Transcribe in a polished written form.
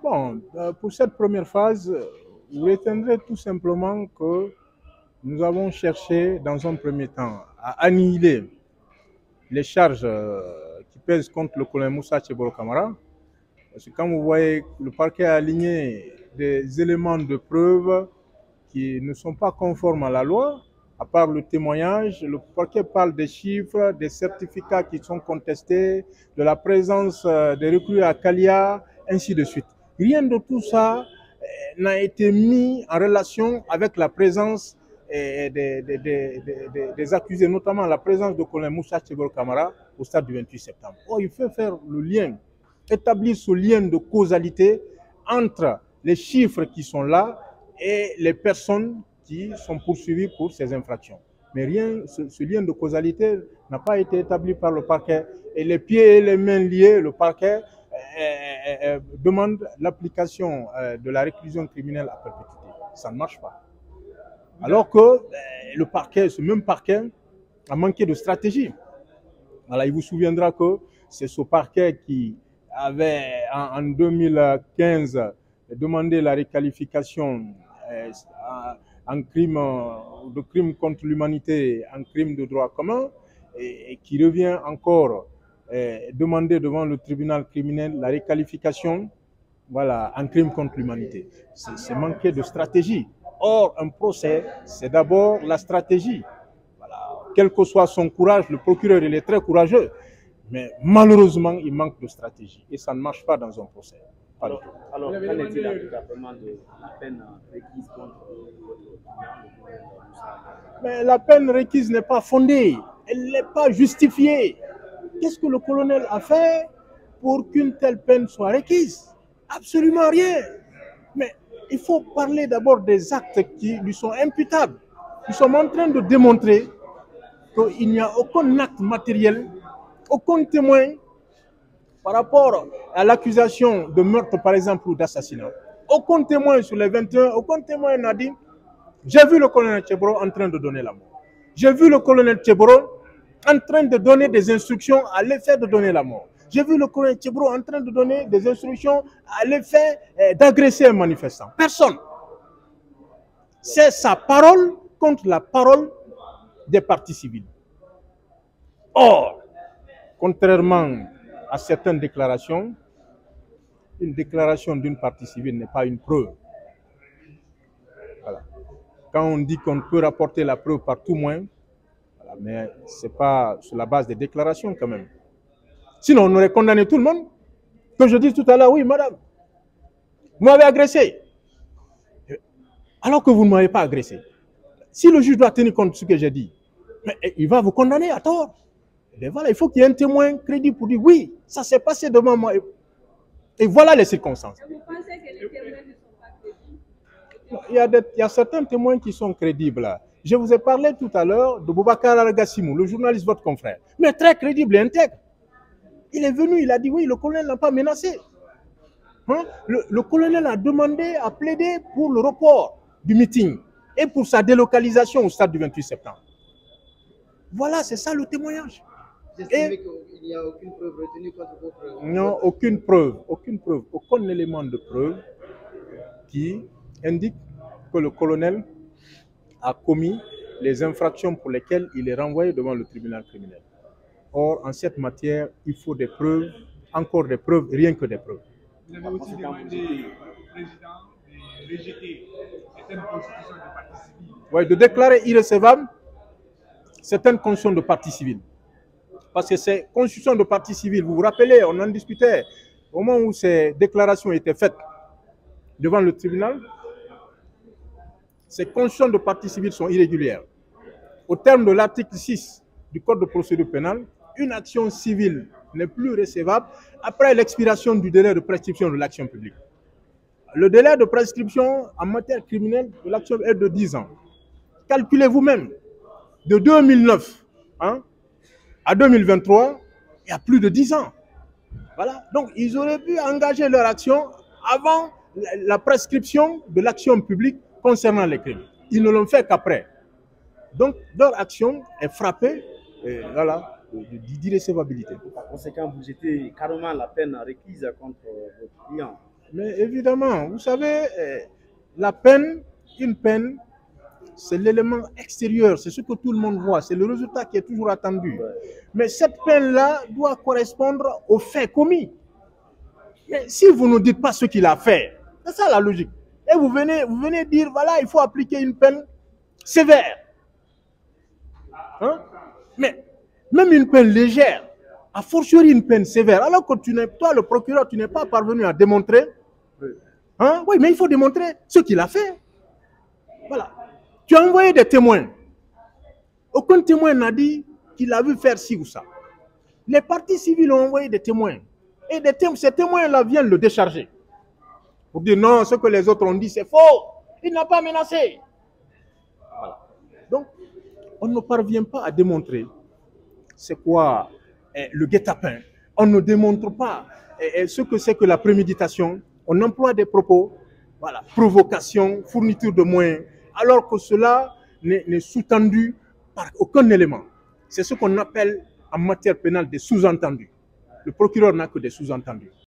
Bon, pour cette première phase, vous retiendrez tout simplement que nous avons cherché dans un premier temps à annihiler les charges qui pèsent contre le colonel Moussa Tchebolo Kamara. Parce que quand vous voyez le parquet a aligné des éléments de preuve qui ne sont pas conformes à la loi, à part le témoignage, le parquet parle des chiffres, des certificats qui sont contestés, de la présence des recrues à Kalia, ainsi de suite. Rien de tout ça n'a été mis en relation avec la présence des accusés, notamment la présence de colonel Moussa Tchebolo Kamara au stade du 28 septembre. Oh, il faut faire le lien, établir ce lien de causalité entre les chiffres qui sont là et les personnes qui sont poursuivies pour ces infractions. Mais rien, ce lien de causalité n'a pas été établi par le parquet. Et les pieds et les mains liés, le parquet demande l'application de la réclusion criminelle à perpétuité. Ça ne marche pas. Alors que le parquet, ce même parquet, a manqué de stratégie. Voilà, il vous souviendra que c'est ce parquet qui avait en 2015 demandé la requalification en crime, de crime contre l'humanité en crime de droit commun et qui revient encore demander devant le tribunal criminel la requalification, voilà, en crime contre l'humanité. C'est manquer de stratégie. Or, un procès, c'est d'abord la stratégie. Voilà. Quel que soit son courage, le procureur, il est très courageux. Mais malheureusement, il manque de stratégie. Et ça ne marche pas dans un procès. Alors qu'en est-il véritablement de la peine requise contre votre client? Mais la peine requise n'est pas fondée. Elle n'est pas justifiée. Qu'est-ce que le colonel a fait pour qu'une telle peine soit requise? Absolument rien. Mais il faut parler d'abord des actes qui lui sont imputables. Nous sommes en train de démontrer qu'il n'y a aucun acte matériel, aucun témoin par rapport à l'accusation de meurtre, par exemple, ou d'assassinat. Aucun témoin sur les 21, aucun témoin n'a dit « J'ai vu le colonel Tchebolo en train de donner la mort. J'ai vu le colonel Tchebolo en train de donner des instructions à l'effet de donner la mort. J'ai vu le colonel Tchebolo en train de donner des instructions à l'effet d'agresser un manifestant. » Personne. C'est sa parole contre la parole des partis civils. Or, contrairement à certaines déclarations, une déclaration d'une partie civile n'est pas une preuve. Voilà. Quand on dit qu'on peut rapporter la preuve par tout moyen, voilà, mais ce n'est pas sur la base des déclarations quand même. Sinon, on aurait condamné tout le monde. Que je dise tout à l'heure, oui, madame, vous m'avez agressé. Alors que vous ne m'avez pas agressé. Si le juge doit tenir compte de ce que j'ai dit, mais il va vous condamner à tort. Et voilà, il faut qu'il y ait un témoin crédible pour dire oui, ça s'est passé devant moi. Et voilà les circonstances. Vous pensez que les témoins ne sont pas crédibles? Il y a certains témoins qui sont crédibles. Je vous ai parlé tout à l'heure de Boubacar Al-Gassimou, le journaliste, votre confrère, mais très crédible et intègre. Il est venu, il a dit oui, le colonel n'a pas menacé. Hein? Le colonel a demandé, a plaidé pour le report du meeting et pour sa délocalisation au stade du 28 septembre. Voilà, c'est ça le témoignage. Vous estimez qu'il n'y a aucune preuve retenue contre votre... Non, aucune preuve, aucun élément de preuve qui indique que le colonel a commis les infractions pour lesquelles il est renvoyé devant le tribunal criminel. Or, en cette matière, il faut des preuves, encore des preuves, rien que des preuves. Vous avez aussi demandé au président de rejeter certaines constitutions de partis civils. Oui, de déclarer irrecevable certaines constitutions de partis civils. Parce que ces constitutions de partis civils, vous vous rappelez, on en discutait au moment où ces déclarations étaient faites devant le tribunal. Ces constitutions de partis civils sont irrégulières. Au terme de l'article 6 du Code de procédure pénale, une action civile n'est plus recevable après l'expiration du délai de prescription de l'action publique. Le délai de prescription en matière criminelle de l'action est de 10 ans. Calculez vous-même, de 2009 à 2023, il y a plus de 10 ans. Voilà. Donc, ils auraient pu engager leur action avant la prescription de l'action publique concernant les crimes. Ils ne l'ont fait qu'après. Donc, leur action est frappée voilà, d'irrécevabilité. Par conséquent, vous jetez carrément la peine requise contre votre client. Mais évidemment, vous savez, la peine, une peine, c'est l'élément extérieur, c'est ce que tout le monde voit, c'est le résultat qui est toujours attendu. Mais cette peine-là doit correspondre aux faits commis. Et si vous ne dites pas ce qu'il a fait, c'est ça la logique. Et vous venez dire, voilà, il faut appliquer une peine sévère. Hein? Mais même une peine légère, a fortiori une peine sévère, alors que toi, le procureur, tu n'es pas parvenu à démontrer. Hein? Oui, mais il faut démontrer ce qu'il a fait. Voilà. Tu as envoyé des témoins. Aucun témoin n'a dit qu'il a vu faire ci ou ça. Les partis civils ont envoyé des témoins. Et ces témoins-là viennent le décharger. Pour dire non, ce que les autres ont dit, c'est faux. Il n'a pas menacé. Voilà. Donc, on ne parvient pas à démontrer c'est quoi le guet-apens. On ne démontre pas ce que c'est que la préméditation. On emploie des propos, voilà, provocation, fourniture de moyens, alors que cela n'est sous-tendu par aucun élément. C'est ce qu'on appelle en matière pénale des sous-entendus. Le procureur n'a que des sous-entendus.